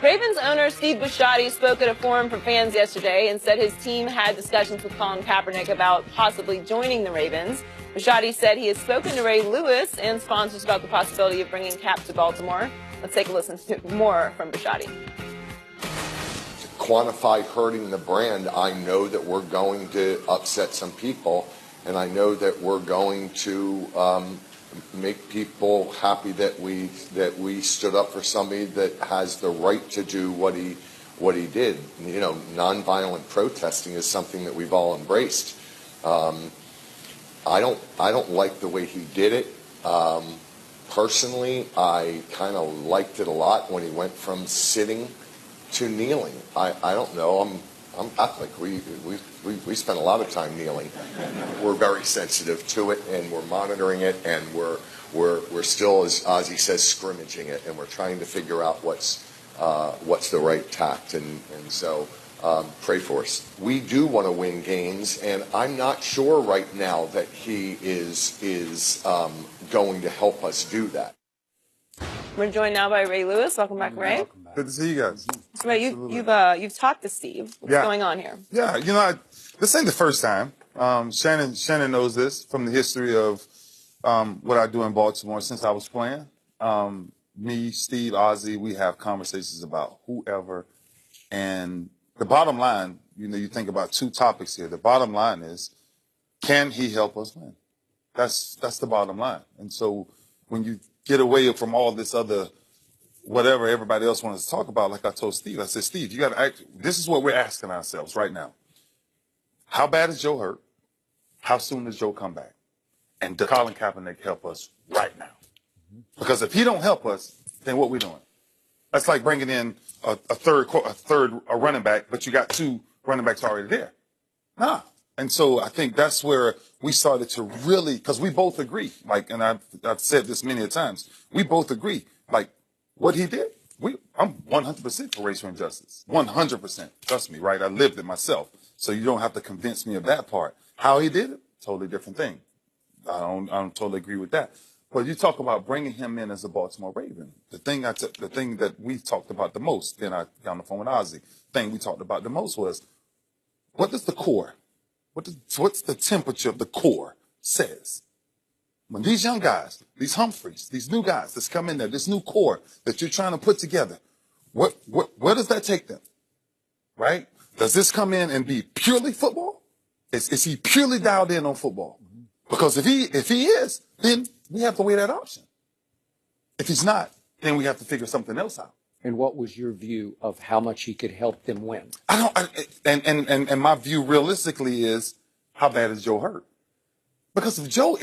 Ravens owner Steve Bisciotti spoke at a forum for fans yesterday and said his team had discussions with Colin Kaepernick about possibly joining the Ravens. Bisciotti said he has spoken to Ray Lewis and sponsors about the possibility of bringing Cap to Baltimore. Let's take a listen to more from Bisciotti. To quantify hurting the brand, I know that we're going to upset some people, and I know that we're going to make people happy that we stood up for somebody that has the right to do what he did. You know, nonviolent protesting is something that we've all embraced. I don't like the way he did it. Personally, I kind of liked it a lot when he went from sitting to kneeling. I don't know. I'm Catholic. We spend a lot of time kneeling. We're very sensitive to it, and we're monitoring it, and we're still, as Ozzy says, scrimmaging it, and we're trying to figure out what's the right tact, and so pray for us. We do want to win games, and I'm not sure right now that he is going to help us do that. We're joined now by Ray Lewis. Welcome back, Ray. Welcome back. Good to see you guys. So, Ray, you've talked to Steve. What's going on here? Yeah, you know, this ain't the first time. Shannon knows this from the history of what I do in Baltimore since I was playing. Me, Steve, Ozzy, we have conversations about whoever. And the bottom line, you know, you think about two topics here. The bottom line is, can he help us win? That's the bottom line. And so when you get away from all this other whatever everybody else wants to talk about, like I told Steve, I said, Steve, you got to act. This is what we're asking ourselves right now. How bad is Joe hurt? How soon does Joe come back? And does Colin Kaepernick help us right now? Because if he don't help us, then what we doing? That's like bringing in a third running back, but you got two running backs already there. Nah. And so I think that's where we started to really, because we both agree, like, and I've said this many times, we both agree, like, what he did, I'm 100% for racial injustice. 100%. Trust me, right? I lived it myself. So you don't have to convince me of that part. How he did it, totally different thing. I don't totally agree with that. But you talk about bringing him in as a Baltimore Raven. The thing that we talked about the most, then I got on the phone with Ozzy, the thing we talked about the most was, what does the core, what's the temperature of the core says? When these young guys, these Humphreys, these new guys that's come in there, this new core that you're trying to put together, where does that take them? Right? Does this come in and be purely football? Is he purely dialed in on football? Because if he is, then we have to weigh that option. If he's not, then we have to figure something else out. And what was your view of how much he could help them win? And my view realistically is, how bad is Joe hurt? Because if Joe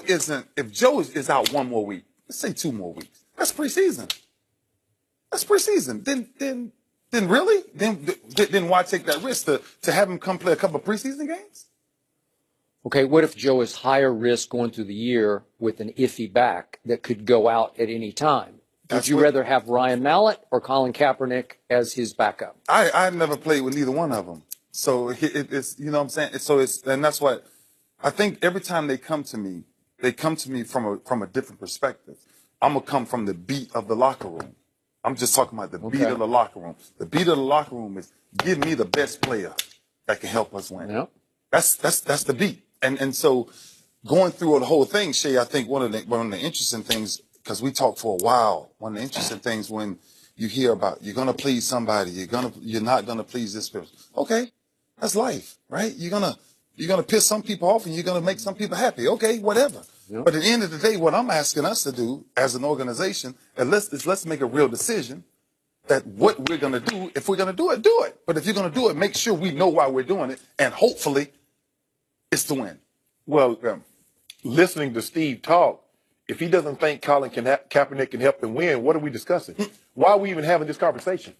is out one more week, let's say 2 more weeks, that's preseason. That's preseason. Then really? Then why take that risk to have him come play a couple of preseason games? Okay, what if Joe is higher risk going through the year with an iffy back that could go out at any time? Would you rather have Ryan Mallett or Colin Kaepernick as his backup? I've never played with neither one of them. So it's, you know what I'm saying? And that's what I think every time they come to me from a different perspective. I'm going to come from the beat of the locker room. I'm just talking about the beat of the locker room. The beat of the locker room is, give me the best player that can help us win. Yep. That's the beat. And so going through the whole thing, Shay, I think one of the interesting things, because we talked for a while, one of the interesting things when you hear about you're gonna please somebody, you're not gonna please this person. Okay, that's life, right? You're gonna piss some people off and you're gonna make some people happy. Okay, whatever. Yep. But at the end of the day, what I'm asking us to do as an organization, let's make a real decision that what we're gonna do. If we're gonna do it, do it. But if you're gonna do it, make sure we know why we're doing it, and hopefully it's to win. Well, listening to Steve talk, if he doesn't think Colin Kaepernick can help them win, what are we discussing? Why are we even having this conversation?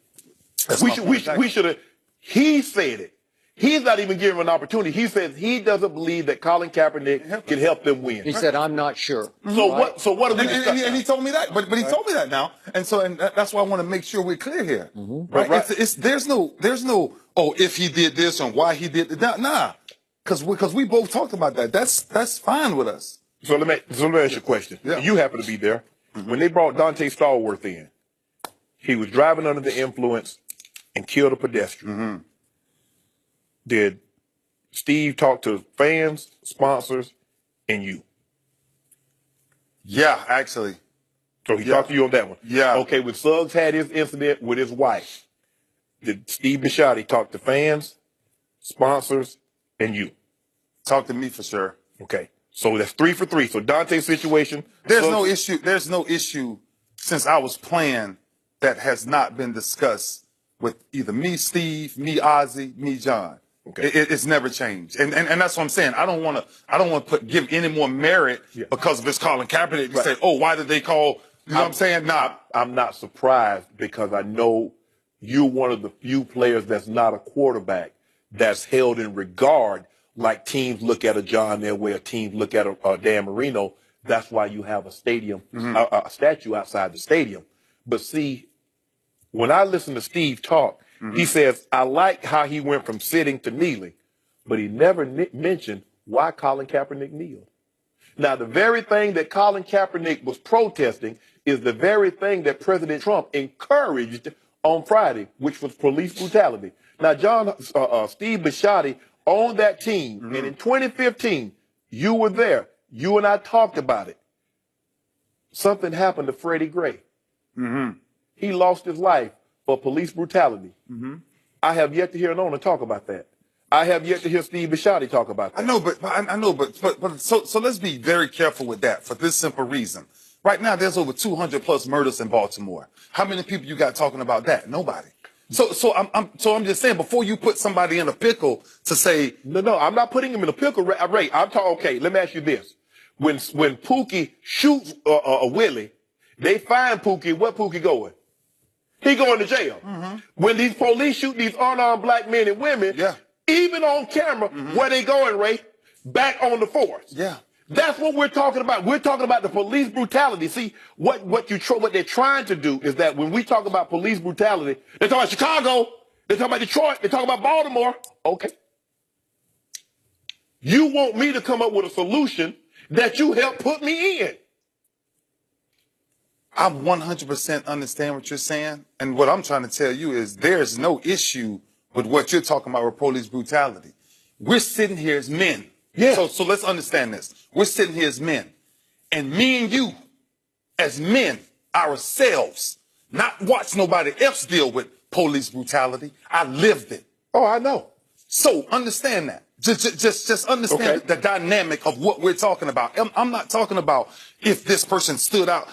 We should have. He said it. He's not even giving an opportunity. He says he doesn't believe that Colin Kaepernick can help them win. He said, "I'm not sure." So what are we discussing? And he told me that, but he told me that now, and that's why I want to make sure we're clear here. Right? There's no if he did this and why he did that. Nah, because we both talked about that. That's fine with us. So let me ask you a question. Yeah. You happen to be there when they brought Dante Stallworth in. he was driving under the influence and killed a pedestrian. Did Steve talk to fans, sponsors, and you? Yeah, actually. So he talked to you on that one? Yeah. Okay, when Suggs had his incident with his wife, did Steve Bisciotti talk to fans, sponsors, and you? Talk to me for sure. Okay. So that's 3 for 3. So Dante's situation. There's no issue. There's no issue since I was playing that has not been discussed with either me, Steve, me, Ozzie, me, John. Okay. It's never changed, and that's what I'm saying. I don't want to give any more merit because of this Colin Kaepernick to say, oh, why did they call? You know what I'm saying? Nah. I'm not surprised because I know you're one of the few players that's not a quarterback that's held in regard like teams look at a John Elway, or teams look at a Dan Marino. That's why you have a stadium, a statue outside the stadium. But see, when I listen to Steve talk, he says, I like how he went from sitting to kneeling, but he never mentioned why Colin Kaepernick kneeled. Now, the very thing that Colin Kaepernick was protesting is the very thing that President Trump encouraged on Friday, which was police brutality. Now, Steve Bisciotti on that team, and in 2015, you were there. You and I talked about it. Something happened to Freddie Gray. He lost his life for police brutality. I have yet to hear an owner talk about that. I have yet to hear Steve Bisciotti talk about that. I know, but so let's be very careful with that for this simple reason. Right now, there's over 200 plus murders in Baltimore. How many people you got talking about that? Nobody. So I'm just saying, before you put somebody in a pickle to say no, I'm not putting him in a pickle, Ray. I'm talking. Okay, let me ask you this: when Pookie shoots a Willie, they find Pookie. Where Pookie going? He going to jail. When these police shoot these unarmed black men and women, even on camera, where they going, Ray? Back on the force. Yeah. That's what we're talking about. We're talking about the police brutality. See, what they're trying to do is that when we talk about police brutality, they talk about Chicago, they talk about Detroit, they talk about Baltimore. Okay. You want me to come up with a solution that you helped put me in. I 100% understand what you're saying. And what I'm trying to tell you is there's no issue with what you're talking about with police brutality. We're sitting here as men. Yeah. So let's understand this. We're sitting here as men. And me and you, as men, ourselves, not watch nobody else deal with police brutality. I lived it. Oh, I know. So understand that. Just understand the dynamic of what we're talking about. I'm not talking about if this person stood out.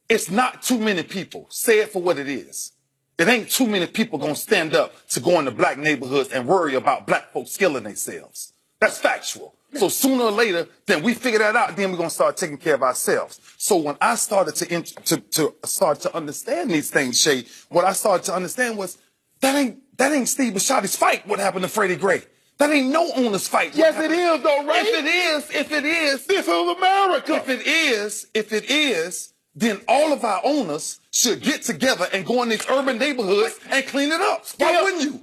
It's not too many people. Say it for what it is. It ain't too many people gonna stand up to go into black neighborhoods and worry about black folks killing themselves. That's factual. So sooner or later, then we figure that out, then we're gonna start taking care of ourselves. So when I started to start to understand these things, Shay, what I started to understand was that ain't Steve Bisciotti's fight. What happened to Freddie Gray? That ain't no owner's fight. Yes, it is, though, Ray. If it is, this is America. If it is, then all of our owners should get together and go in these urban neighborhoods and clean it up. Why wouldn't you?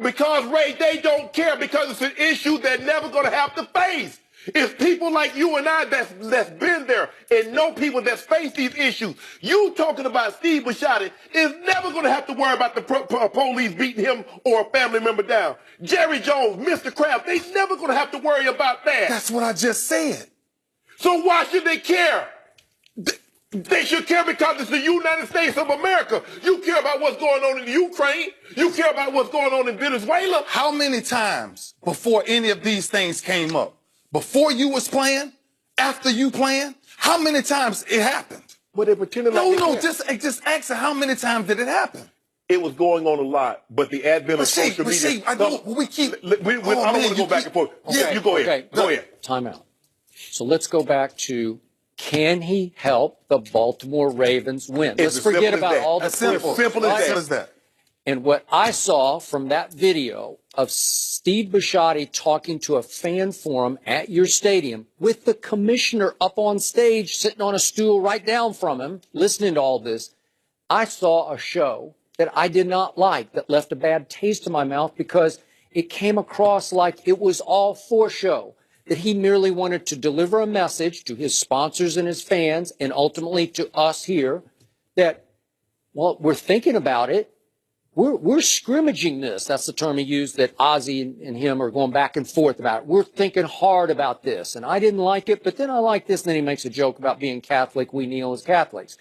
Because, Ray, they don't care, because it's an issue they're never going to have to face. It's people like you and I that's been there and know people that's faced these issues. You talking about Steve Bisciotti is never going to have to worry about the police beating him or a family member down. Jerry Jones, Mr. Kraft, they never going to have to worry about that. That's what I just said. So why should they care? They should care because it's the United States of America. You care about what's going on in Ukraine. You care about what's going on in Venezuela. How many times before any of these things came up, before you was playing, after you playing, how many times it happened? But they pretended like just answer how many times did it happen? It was going on a lot, but the advent of social media. I don't want to go back and forth. Okay, you go ahead. Go ahead. Time out. So let's go back to, can he help the Baltimore Ravens win? Let's forget about all the simple as that. And what I saw from that video of Steve Bisciotti talking to a fan forum at your stadium with the commissioner up on stage, sitting on a stool right down from him, listening to all this, I saw a show that I did not like, that left a bad taste in my mouth because it came across like it was all for show, that he merely wanted to deliver a message to his sponsors and his fans and ultimately to us here that Well, we're thinking about it. We're scrimmaging this. That's the term he used, that Ozzie and him are going back and forth about. We're thinking hard about this. And I didn't like it, but then I like this. And then he makes a joke about being Catholic. We kneel as Catholics.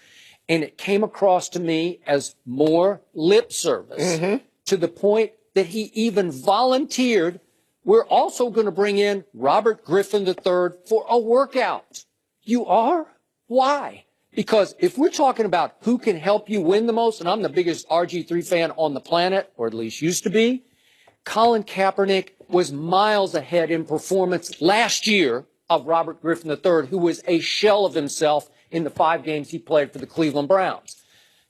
And it came across to me as more lip service to the point that he even volunteered. We're also going to bring in Robert Griffin III for a workout. You are? Why? Because if we're talking about who can help you win the most, and I'm the biggest RG3 fan on the planet, or at least used to be, Colin Kaepernick was miles ahead in performance last year of Robert Griffin III, who was a shell of himself in the 5 games he played for the Cleveland Browns.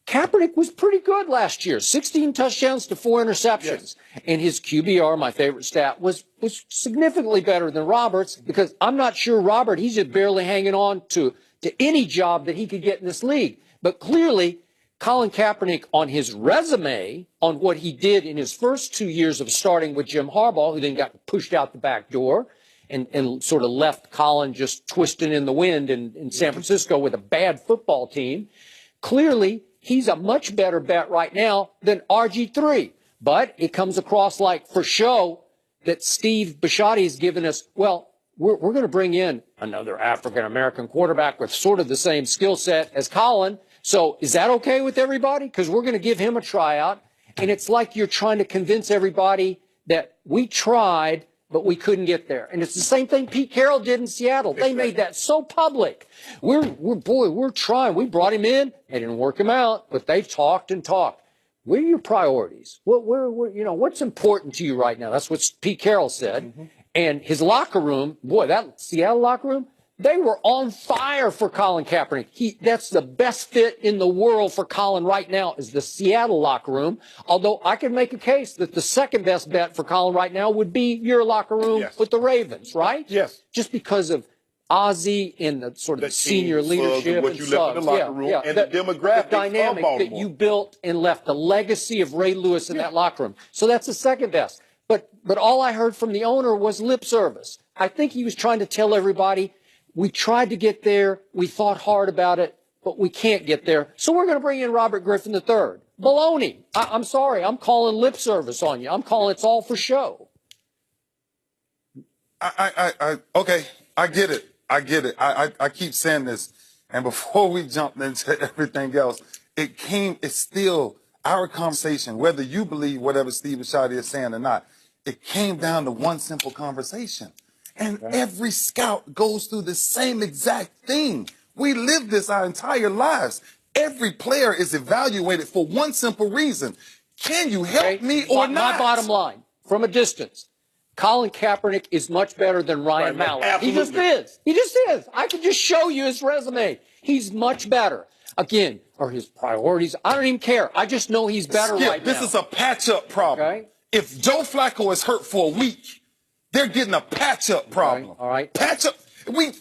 Kaepernick was pretty good last year, 16 touchdowns to 4 interceptions. Yes. And his QBR, my favorite stat, was significantly better than Robert's, because I'm not sure Robert, he's just barely hanging on to any job that he could get in this league. But clearly, Colin Kaepernick, on his resume, on what he did in his first 2 years of starting with Jim Harbaugh, who then got pushed out the back door and sort of left Colin just twisting in the wind in San Francisco with a bad football team, clearly he's a much better bet right now than RG3. But it comes across like, for show, that Steve Bisciotti has given us, well, we're going to bring in another African-American quarterback with sort of the same skill set as Colin. So is that okay with everybody? Because we're going to give him a tryout. And it's like you're trying to convince everybody that we tried, but we couldn't get there. And it's the same thing Pete Carroll did in Seattle. They made that so public. We're trying. We brought him in. They didn't work him out, but they've talked and talked. What are your priorities? What's important to you right now? That's what Pete Carroll said. And his locker room, boy, that Seattle locker room, they were on fire for Colin Kaepernick. That's the best fit in the world for Colin right now, is the Seattle locker room. Although I can make a case that the second best bet for Colin right now would be your locker room with the Ravens, right? Yes. Just because of Ozzie and the sort of the senior leadership and what you left in the locker room and the demographic, the dynamic that you built and left, the legacy of Ray Lewis in that locker room. So that's the second best. But all I heard from the owner was lip service. I think he was trying to tell everybody, we tried to get there, we thought hard about it, but we can't get there. So we're going to bring in Robert Griffin III. Baloney. I'm sorry, I'm calling lip service on you. I'm calling it's all for show. Okay, I get it. I keep saying this. And before we jump into everything else, it's still our conversation, whether you believe whatever Steve Bisciotti is saying or not. It came down to one simple conversation. And every scout goes through the same exact thing. We live this our entire lives. Every player is evaluated for one simple reason. Can you help me or not? My bottom line, from a distance, Colin Kaepernick is much better than Ryan Mallett. Absolutely. He just is. He just is. I can just show you his resume. He's much better. Again, are his priorities? I don't even care. I just know he's better right now. This is a patch-up problem. Okay? If Joe Flacco is hurt for a week, they're getting a patch-up problem. All right. Patch-up. We've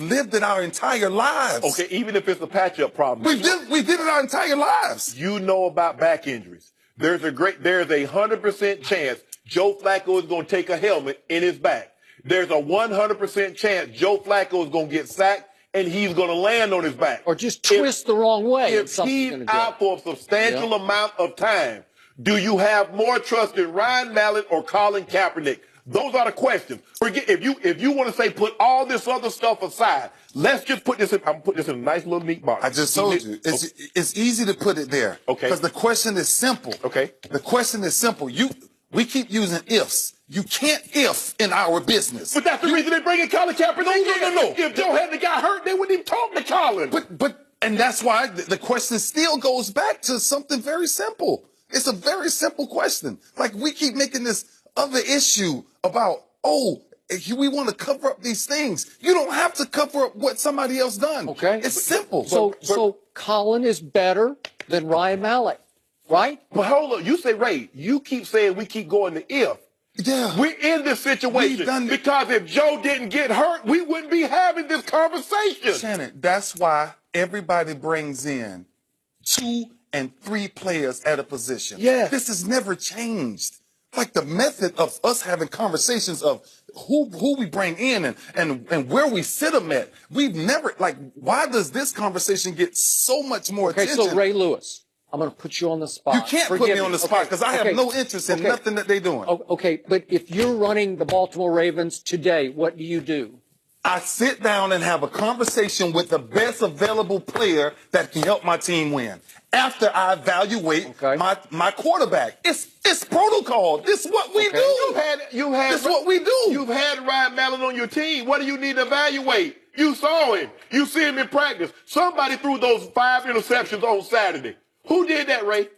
lived it our entire lives. Okay, even if it's a patch-up problem. We did it our entire lives. You know about back injuries. There's a 100% chance Joe Flacco is going to take a helmet in his back. There's a 100% chance Joe Flacco is going to get sacked and he's going to land on his back. Or just twist the wrong way. If he's out for a substantial amount of time, do you have more trust in Ryan Mallett or Colin Kaepernick? Those are the questions. Forget if you want to say put all this other stuff aside. Let's just put this in. I'm put this in a nice little neat box. I just told you it's easy to put it there. Okay. Because the question is simple. Okay. The question is simple. We keep using ifs. You can't if in our business. But that's the reason they bring in Colin Kaepernick. No. If Joe hadn't got hurt, they wouldn't even talk to Colin. And that's why the question still goes back to something very simple. It's a very simple question. Like, we keep making this other issue about, we want to cover up these things. You don't have to cover up what somebody else done. Okay. It's simple. So Colin is better than Ryan Mallett, right? But hold on. You say, Ray, you keep saying we keep going to if. Yeah. We're in this situation because if Joe didn't get hurt, we wouldn't be having this conversation. Shannon, that's why everybody brings in 2 and 3 players at a position. Yeah. This has never changed. Like, the method of us having conversations of who we bring in and where we sit them at. We've never, why does this conversation get so much more attention? Okay, so Ray Lewis. I'm going to put you on the spot. You can't put me on the spot because I have no interest in nothing that they're doing. Okay, but if you're running the Baltimore Ravens today, what do you do? I sit down and have a conversation with the best available player that can help my team win. After I evaluate my quarterback, it's protocol. This is what we do. This is what we do. You've had Ryan Mallett on your team. What do you need to evaluate? You saw him. You see him in practice. Somebody threw those 5 interceptions on Saturday. Who did that, Ray?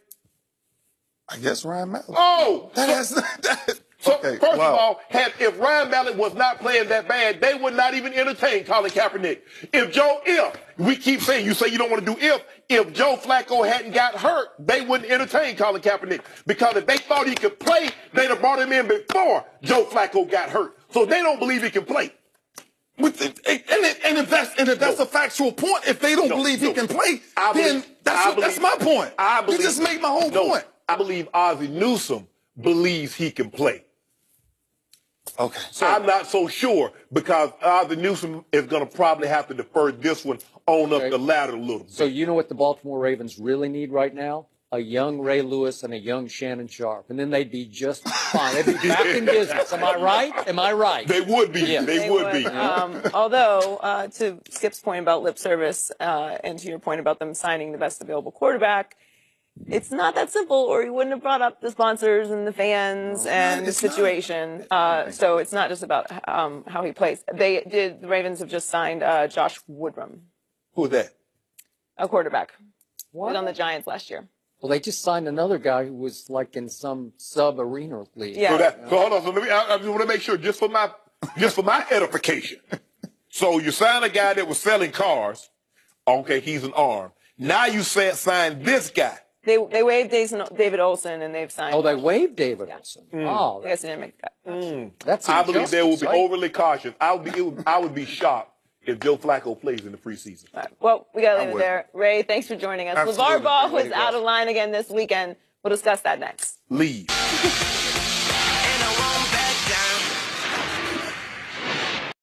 I guess Ryan Mallett. Oh, So first of all, if Ryan Mallett was not playing that bad, they would not even entertain Colin Kaepernick. We keep saying, you say you don't want to do if Joe Flacco hadn't got hurt, they wouldn't entertain Colin Kaepernick. Because if they thought he could play, they'd have brought him in before Joe Flacco got hurt. So they don't believe he can play. And if that's a factual point, if they don't believe he can play, then that's my point. You just made my whole point. I believe Ozzie Newsome believes he can play. Okay. So I'm not so sure because Ozzie Newsome is going to probably have to defer this one on up the ladder a little bit. So you know what the Baltimore Ravens really need right now? A young Ray Lewis and a young Shannon Sharp. And then they'd be just fine. They'd be back in business. Am I right? Am I right? They would be. Yeah. They would be. Although, to Skip's point about lip service and to your point about them signing the best available quarterback, it's not that simple, or you wouldn't have brought up the sponsors and the fans and the situation. So it's not just about how he plays. The Ravens have just signed Josh Woodrum. Who's that? A quarterback. What? He was on the Giants last year. Well, they just signed another guy who was like in some sub-arena league. Yeah. So hold on. So I just want to make sure, just for my edification. So you signed a guy that was selling cars. Okay, he's an arm. Now you signed this guy. They waived David Olson, and they've signed. Oh, they waived David Olson. Oh, I guess they didn't make that. That's I believe they will be overly cautious. I would be shocked if Joe Flacco plays in the preseason. Right. Well, we got to leave it there. Ray, thanks for joining us. Absolutely. LeVar Ball was out of line again this weekend. We'll discuss that next. Leave.